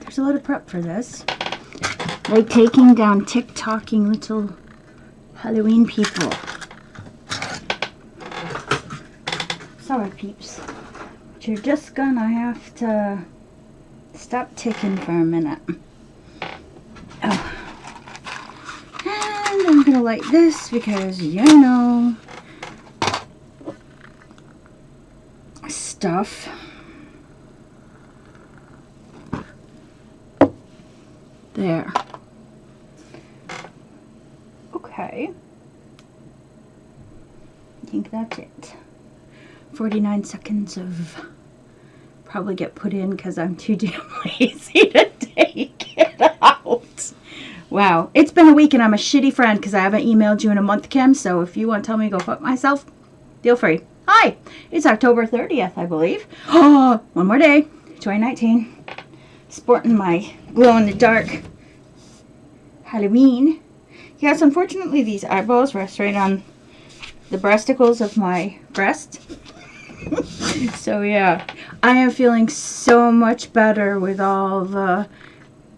There's a lot of prep for this. Like taking down TikToking little Halloween people. Sorry, peeps. But you're just gonna have to stop ticking for a minute. Oh. And I'm gonna light this because, you know, stuff. There. Okay. I think that's it. 49 seconds of probably get put in because I'm too damn lazy to take it out. Wow. It's been a week and I'm a shitty friend because I haven't emailed you in a month, Kim. So if you want to tell me to go fuck myself, feel free. Hi. It's October 30th, I believe. Oh, one more day. 2019. Sporting my glow-in-the-dark Halloween. Yes, unfortunately these eyeballs rest right on the breasticles of my breast. So yeah, I am feeling so much better with all the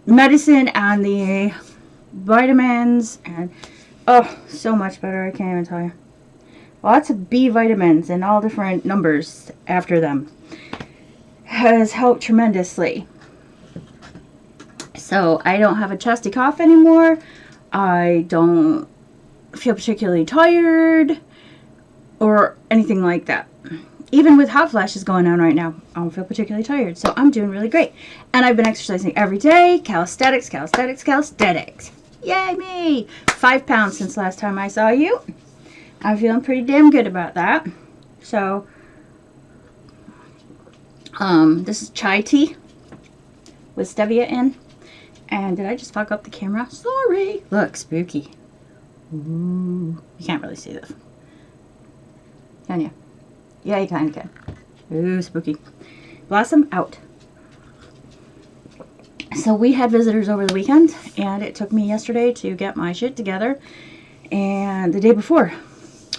medicine and the vitamins, and oh, so much better. I can't even tell you. Lots of B vitamins and all different numbers after them has helped tremendously. So I don't have a chesty cough anymore. I don't feel particularly tired or anything like that. Even with hot flashes going on right now, I don't feel particularly tired. So I'm doing really great. And I've been exercising every day. Calisthenics, calisthenics, calisthenics. Yay me! 5 pounds since last time I saw you. I'm feeling pretty damn good about that. So, this is chai tea with stevia in. And did I just fuck up the camera? Sorry. Look, spooky. Ooh. You can't really see this. Can you? Yeah, you kind of can. Ooh, spooky. Blossom out. So we had visitors over the weekend, and it took me yesterday to get my shit together. And the day before,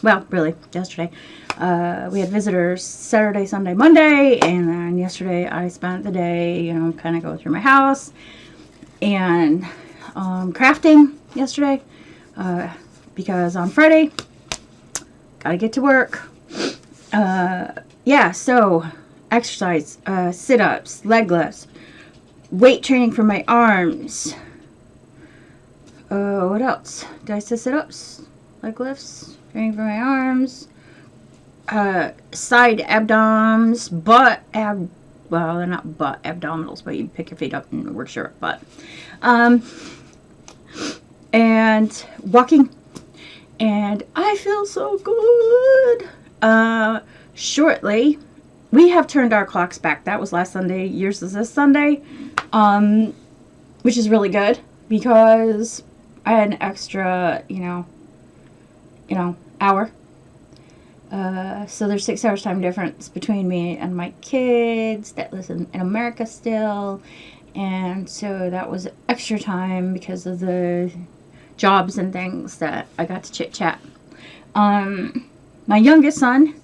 well, really, yesterday, we had visitors Saturday, Sunday, Monday, and then yesterday I spent the day, you know, kind of going through my house and crafting yesterday, because on Friday, gotta get to work. Yeah, so exercise, sit-ups, leg lifts, weight training for my arms. What else? Did I say sit-ups, leg lifts, training for my arms, side abdoms, butt well, they're not butt abdominals, but you pick your feet up and work your butt. And walking. And I feel so good. Shortly, we have turned our clocks back. That was last Sunday. Yours is this Sunday. Which is really good because I had an extra, you know, hour. So there's 6 hours time difference between me and my kids that live in America still. And so that was extra time because of the jobs and things that I got to chit chat. My youngest son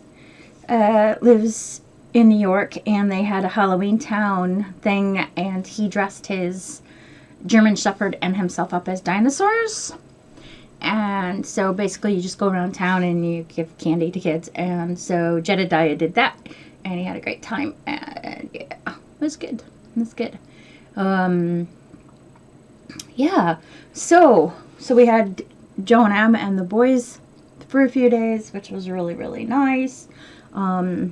lives in New York, and they had a Halloween Town thing, and he dressed his German Shepherd and himself up as dinosaurs. And so basically you just go around town and you give candy to kids. And so Jedediah did that, and he had a great time, and yeah, it was good. It was good. Yeah, so we had Joe and Em and the boys for a few days, which was really, really nice. I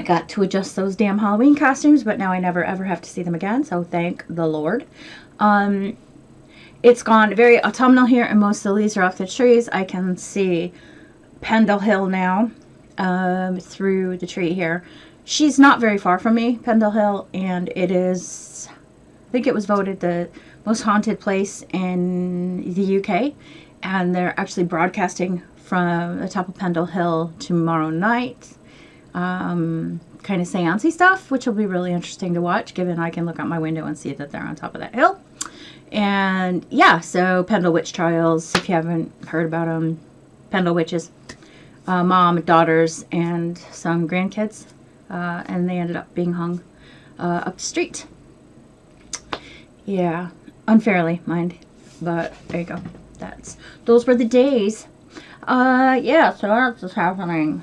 got to adjust those damn Halloween costumes, but now I never ever have to see them again, so thank the Lord. It's gone very autumnal here, and most of the leaves are off the trees. I can see Pendle Hill now through the tree here. She's not very far from me, Pendle Hill, and it is, I think it was voted the most haunted place in the UK, and they're actually broadcasting from the top of Pendle Hill tomorrow night. Kind of seance-y stuff, which will be really interesting to watch, given I can look out my window and see that they're on top of that hill. And yeah, so Pendle Witch Trials, if you haven't heard about them, Pendle Witches, mom, daughters, and some grandkids, and they ended up being hung up the street. Yeah, unfairly, mind, but there you go. Those were the days. Yeah, so that's what's happening.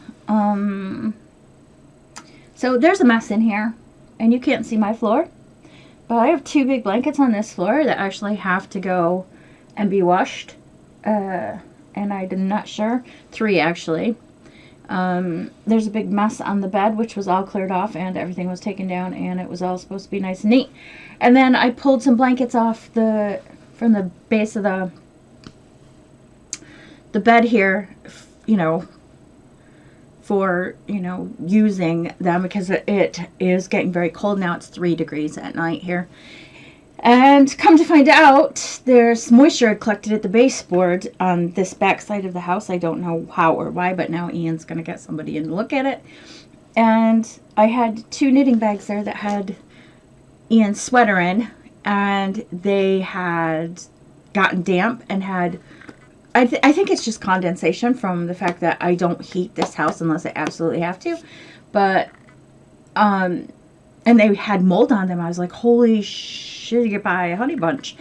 So there's a mess in here, and you can't see my floor, but I have 2 big blankets on this floor that actually have to go and be washed, and I'm not sure. 3, actually. There's a big mess on the bed, which was all cleared off, and everything was taken down, and it was all supposed to be nice and neat. And then I pulled some blankets off from the base of the bed here, you know, for, you know, using them, because it is getting very cold now. It's 3 degrees at night here. And come to find out, there's moisture collected at the baseboard on this back side of the house. I don't know how or why, but now Ian's going to get somebody in to look at it. And I had 2 knitting bags there that had Ian's sweater in, and they had gotten damp and had, I think it's just condensation from the fact that I don't heat this house unless I absolutely have to. But, and they had mold on them. I was like, holy shit, you buy a honey bunch.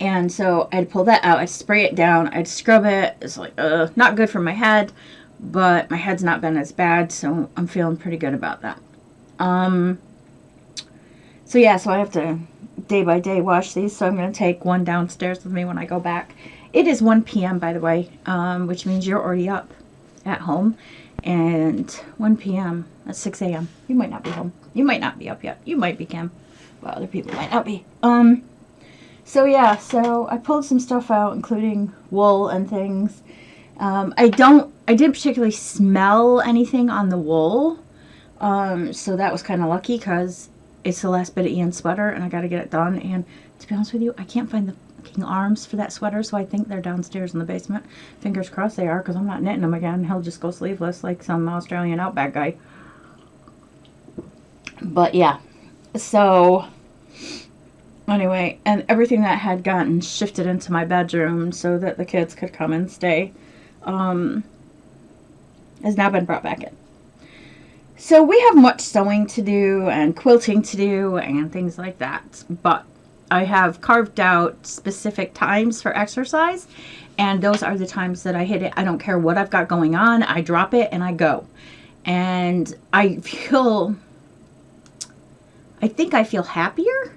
And so I'd pull that out. I'd spray it down. I'd scrub it. It's like, not good for my head, but my head's not been as bad, so I'm feeling pretty good about that. So yeah, so I have to day by day wash these. So I'm going to take one downstairs with me when I go back. It is 1 p.m. by the way, which means you're already up at home. And 1 p.m. at 6 a.m. You might not be home. You might not be up yet. You might be, Kim. Well, other people might not be. So yeah, so I pulled some stuff out, including wool and things. I didn't particularly smell anything on the wool. So that was kind of lucky, because it's the last bit of Ian's sweater and I got to get it done. And to be honest with you, I can't find the fucking arms for that sweater, so I think they're downstairs in the basement. Fingers crossed they are, because I'm not knitting them again. He'll just go sleeveless like some Australian outback guy. But yeah, so anyway, and everything that had gotten shifted into my bedroom so that the kids could come and stay has now been brought back in. So we have much sewing to do and quilting to do and things like that, but I have carved out specific times for exercise, and those are the times that I hit it. I don't care what I've got going on. I drop it and I go. And I think I feel happier,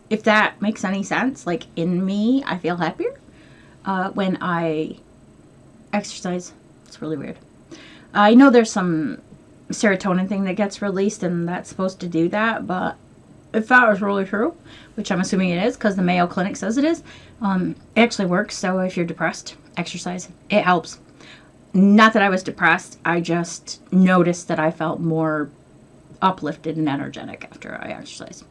if that makes any sense. Like, in me, I feel happier when I exercise. It's really weird. I know there's some serotonin thing that gets released, and that's supposed to do that, but if that was really true, which I'm assuming it is because the Mayo Clinic says it is, it actually works. So if you're depressed, exercise. It helps. Not that I was depressed. I just noticed that I felt more uplifted and energetic after I exercised.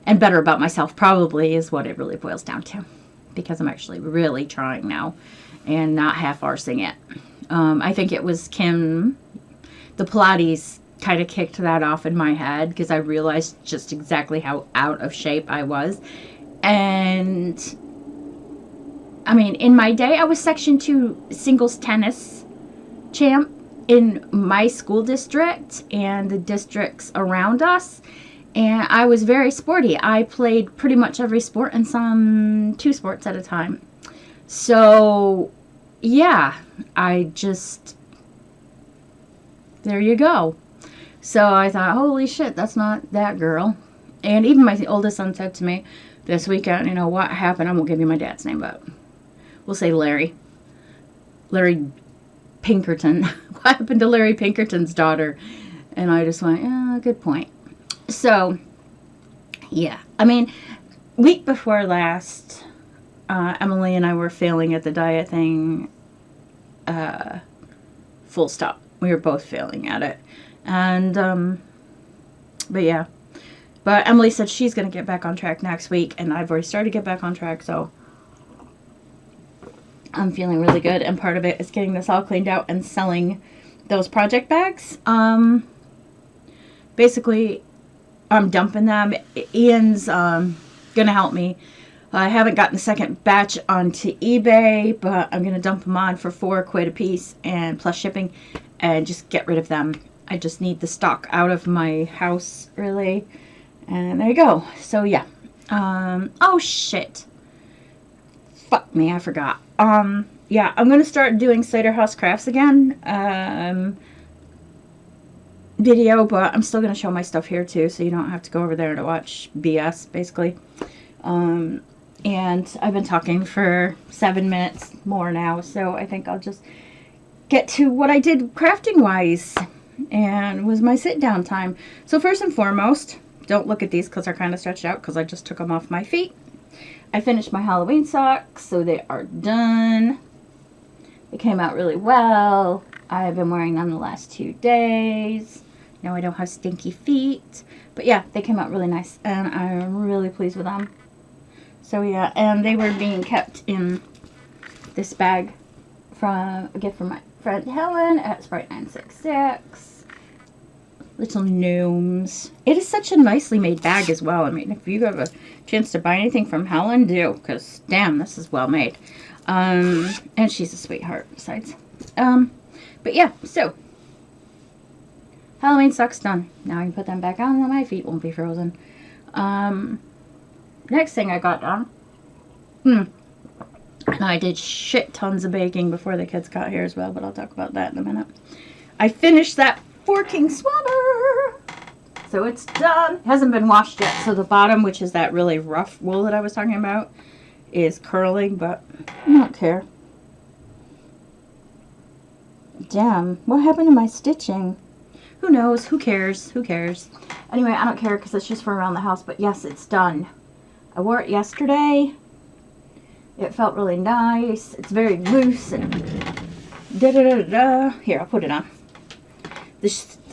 And better about myself, probably, is what it really boils down to. Because I'm actually really trying now and not half-arsing it. I think it was Kim, the Pilates, kind of kicked that off in my head, because I realized just exactly how out of shape I was. And I mean, in my day, I was Section 2 singles tennis champ in my school district and the districts around us. And I was very sporty. I played pretty much every sport and some 2 sports at a time. So yeah, there you go. So I thought, holy shit, that's not that girl. And even my oldest son said to me this weekend, you know, what happened? I won't give you my dad's name, but we'll say Larry. Larry Pinkerton. What happened to Larry Pinkerton's daughter? And I just went, yeah, good point. So, yeah. I mean, week before last, Emily and I were failing at the diet thing. Full stop. We were both failing at it. And, but yeah. But Emily said she's going to get back on track next week. And I've already started to get back on track, so I'm feeling really good. And part of it is getting this all cleaned out and selling those project bags. Basically, I'm dumping them. Ian's going to help me I haven't gotten the second batch onto eBay, but I'm going to dump them on for £4 a piece and plus shipping and just get rid of them. I just need the stock out of my house, really. And there you go. So, yeah. Oh, shit. Fuck me, I forgot. Yeah, I'm going to start doing Cider House Crafts again. Video, but I'm still going to show my stuff here, too, so you don't have to go over there to watch BS, basically. And I've been talking for 7 minutes more now, so I think I'll just get to what I did crafting-wise, and was my sit-down time. So first and foremost, don't look at these because they're kind of stretched out because I just took them off my feet. I finished my Halloween socks, so they are done. They came out really well. I've been wearing them the last 2 days. Now I don't have stinky feet. But yeah, they came out really nice, and I'm really pleased with them. So yeah, and they were being kept in this bag from a gift from my friend Helen at Sprite 966. Little gnomes. It is such a nicely made bag as well. I mean, if you have a chance to buy anything from Helen, do, because damn, this is well made. And she's a sweetheart besides. But yeah, so Halloween socks done. Now I can put them back on and my feet won't be frozen. Next thing I got done. I did shit tons of baking before the kids got here as well, but I'll talk about that in a minute. I finished that forking swabber. So it's done. It hasn't been washed yet. So the bottom, which is that really rough wool that I was talking about, is curling, but I don't care. Damn, what happened to my stitching? Who knows? Who cares? Who cares? Anyway, I don't care because it's just for around the house, but yes, it's done. I wore it yesterday. It felt really nice. It's very loose and da-da-da-da-da. Here, I'll put it on. The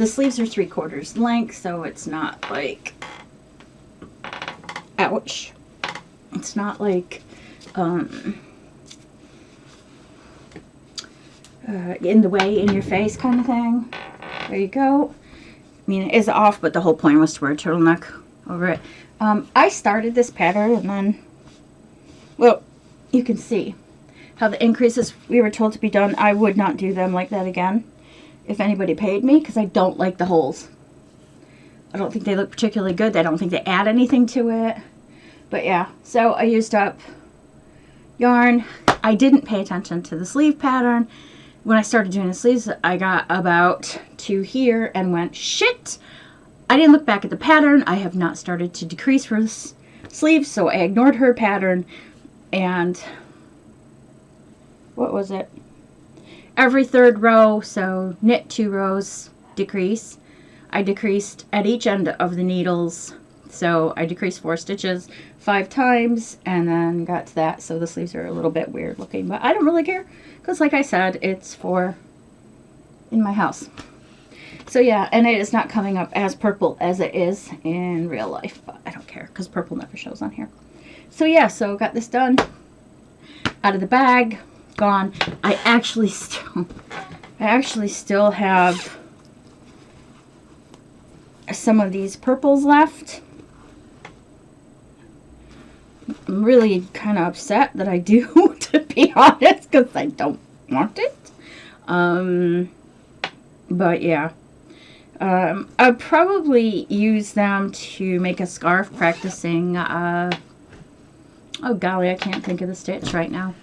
sleeves are 3/4 length, so it's not like, ouch. It's not like, in the way, in your face kind of thing. There you go. I mean, it is off, but the whole point was to wear a turtleneck over it. I started this pattern and then, well, you can see how the increases we were told to be done. I would not do them like that again if anybody paid me, because I don't like the holes. I don't think they look particularly good. I don't think they add anything to it. But yeah, so I used up yarn. I didn't pay attention to the sleeve pattern. When I started doing the sleeves, I got about to here and went, shit! I didn't look back at the pattern. I have not started to decrease for sleeves, so I ignored her pattern. And what was it? Every 3rd row, so knit 2 rows, decrease. I decreased at each end of the needles, so I decreased 4 stitches 5 times, and then got to that. So the sleeves are a little bit weird looking, but I don't really care because, like I said, it's for in my house. So yeah, and it is not coming up as purple as it is in real life, but I don't care because purple never shows on here. So yeah, so got this done, out of the bag, gone. I actually still have some of these purples left. I'm really kind of upset that I do, to be honest, because I don't want it. But yeah. I'll probably use them to make a scarf practicing, oh golly, I can't think of the stitch right now.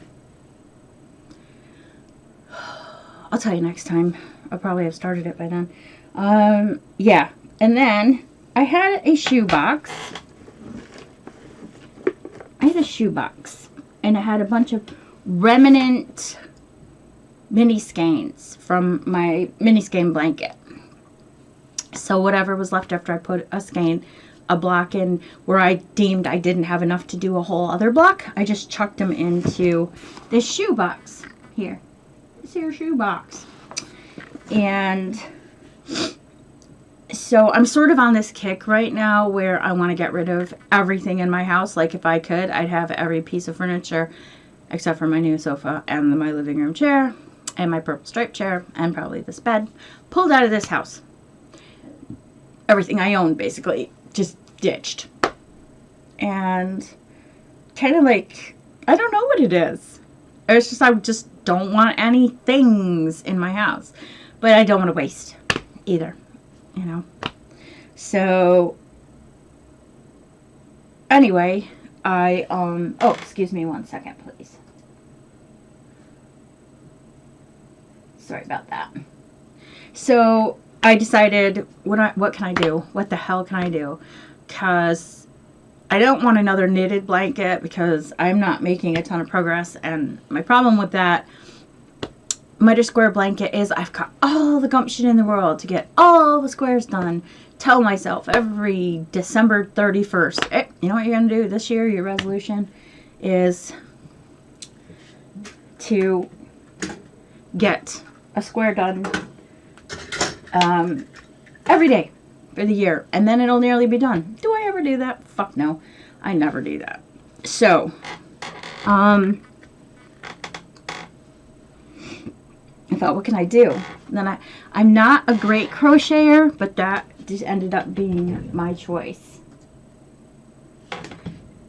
I'll tell you next time. I'll probably have started it by then. Yeah, and then I had a shoe box. And it had a bunch of remnant mini skeins from my mini skein blanket. So whatever was left after I put a block in where I deemed I didn't have enough to do a whole other block, I just chucked them into this shoe box here. This here shoe box. And so I'm sort of on this kick right now where I want to get rid of everything in my house. Like if I could, I'd have every piece of furniture except for my new sofa and my living room chair and my purple striped chair and probably this bed pulled out of this house. Everything I own basically just ditched. And kind of like, I don't know what it is. It's just, I just don't want any things in my house. But I don't want to waste either, you know. So, anyway, oh, excuse me 1 second, please. Sorry about that. So, I decided, what can I do? What the hell can I do? Because I don't want another knitted blanket because I'm not making a ton of progress. And my problem with that miter square blanket is I've got all the gumption in the world to get all the squares done. Tell myself every December 31st, hey, you know what you're going to do this year? Your resolution is to get a square done every day for the year, and then it'll nearly be done. Do I ever do that? Fuck no. I never do that. So, I thought, what can I do? And then I'm not a great crocheter, but that just ended up being my choice.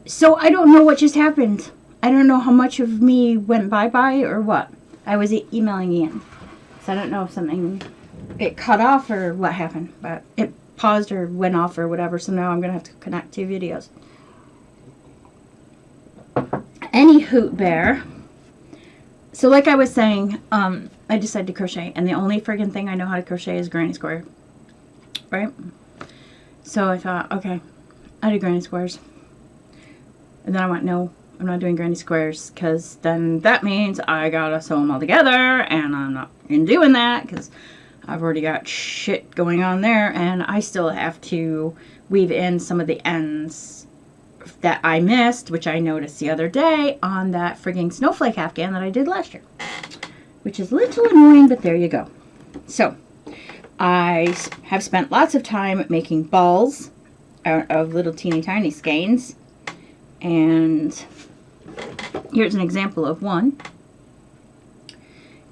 So I don't know what just happened. I don't know how much of me went bye-bye or what. I was emailing Ian. So I don't know if something, it cut off or what happened, but it paused or went off or whatever. So now I'm going to have to connect two videos. Any hoot bear. So like I was saying, I decided to crochet, and the only friggin' thing I know how to crochet is granny square, right? So I thought, okay, I do granny squares. And then I went, no, I'm not doing granny squares, because then that means I gotta sew them all together, and I'm not in doing that, because I've already got shit going on there, and I still have to weave in some of the ends that I missed, which I noticed the other day on that frigging snowflake afghan that I did last year. Which is a little annoying, but there you go. So, I have spent lots of time making balls out of little teeny tiny skeins. And here's an example of one.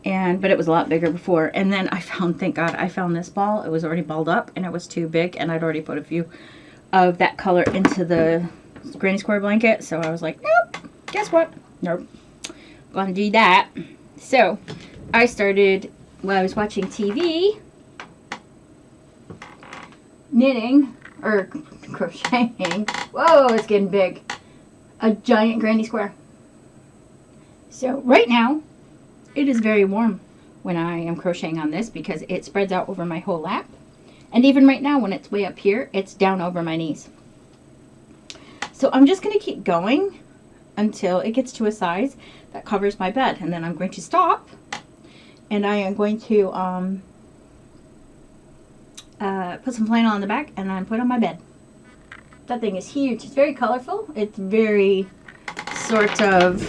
But it was a lot bigger before. And then I found, thank God, I found this ball. It was already balled up and it was too big. And I'd already put a few of that color into the granny square blanket. So I was like, nope, guess what? Nope. Gonna do that. So, I started, while I was watching TV, knitting, or crocheting. Whoa, it's getting big. A giant granny square. So, right now, it is very warm when I am crocheting on this because it spreads out over my whole lap. And even right now, when it's way up here, it's down over my knees. So, I'm just going to keep going until it gets to a size that covers my bed, and then I'm going to stop, and I am going to put some flannel on the back and then put it on my bed. That thing is huge. It's very colorful. It's very sort of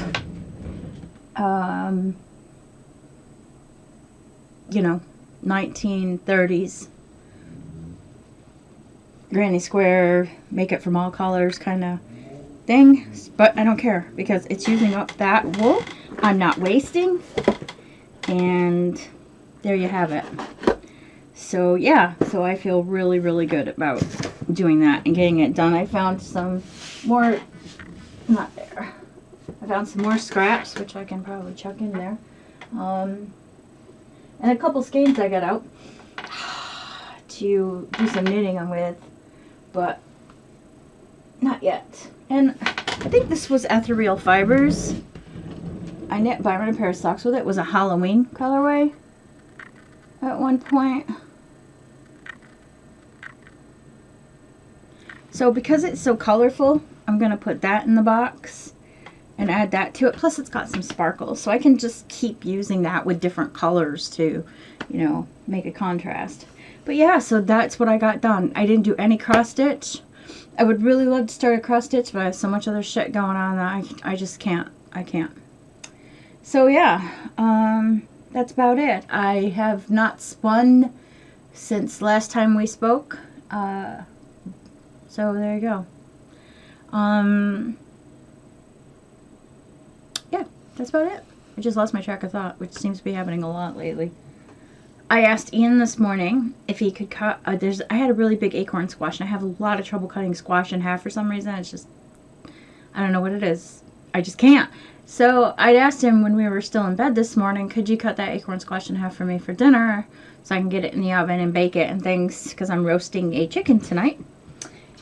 you know, 1930s granny square, make it from all colors kind of thing, but I don't care because it's using up that wool. I'm not wasting, and there you have it. So yeah, so I feel really, really good about doing that and getting it done. I found some more, not there, I found some more scraps, which I can probably chuck in there, and a couple skeins I got out to do some knitting with, but not yet. And I think this was Ethereal Fibers. I knit Byron a pair of socks with it. It was a Halloween colorway at one point. So because it's so colorful, I'm going to put that in the box and add that to it. Plus it's got some sparkles, so I can just keep using that with different colors to, you know, make a contrast. But yeah, so that's what I got done. I didn't do any cross stitch. I would really love to start a cross stitch, but I have so much other shit going on that I just can't. I can't. So yeah, that's about it. I have not spun since last time we spoke. So there you go. Yeah, that's about it. I just lost my track of thought, which seems to be happening a lot lately. I asked Ian this morning if he could cut, I had a really big acorn squash, and I have a lot of trouble cutting squash in half for some reason. It's just, I don't know what it is. I just can't. So I'd asked him when we were still in bed this morning, could you cut that acorn squash in half for me for dinner so I can get it in the oven and bake it and things, because I'm roasting a chicken tonight.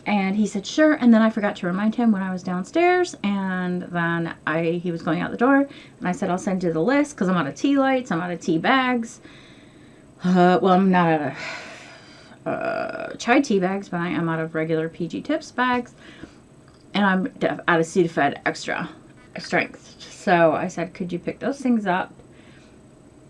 And he said, sure. And then I forgot to remind him when I was downstairs. And then he was going out the door. And I said, I'll send you the list because I'm out of tea lights. I'm out of tea bags. Well, I'm not out of chai tea bags, but I am out of regular PG Tips bags. And I'm out of Sudafed extra strength. So I said, could you pick those things up?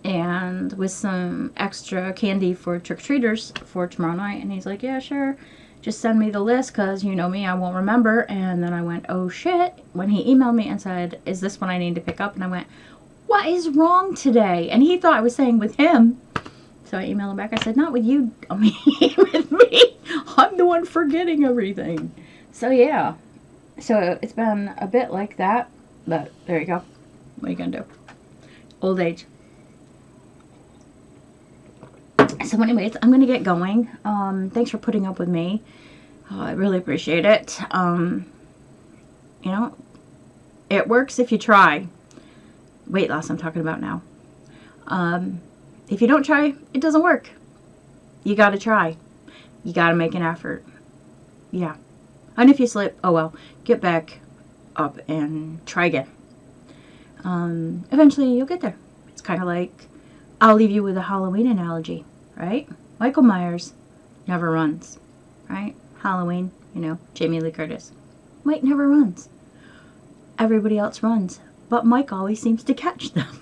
And with some extra candy for trick-or-treaters for tomorrow night. And he's like, yeah, sure. Just send me the list because you know me, I won't remember. And then I went, oh shit, when he emailed me and said, is this what I need to pick up? And I went, what is wrong today? And he thought I was saying with him. So I emailed him back. I said, not with you, dummy, with me. I'm the one forgetting everything. So yeah. So it's been a bit like that. But there you go. What are you going to do? Old age. So anyways, I'm going to get going. Thanks for putting up with me. I really appreciate it. You know, it works if you try. Weight loss I'm talking about now. If you don't try, it doesn't work. You got to try. You got to make an effort. Yeah. And if you slip, oh well, get back up and try again. Eventually you'll get there. It's kind of like, I'll leave you with a Halloween analogy. Right? Michael Myers never runs. Right? Halloween, you know, Jamie Lee Curtis. Mike never runs. Everybody else runs. But Mike always seems to catch them.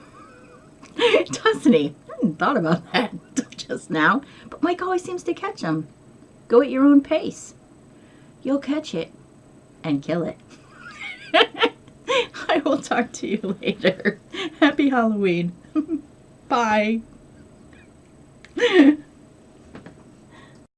Doesn't he? I hadn't thought about that just now. But Mike always seems to catch them. Go at your own pace. You'll catch it. And kill it. I will talk to you later. Happy Halloween. Bye.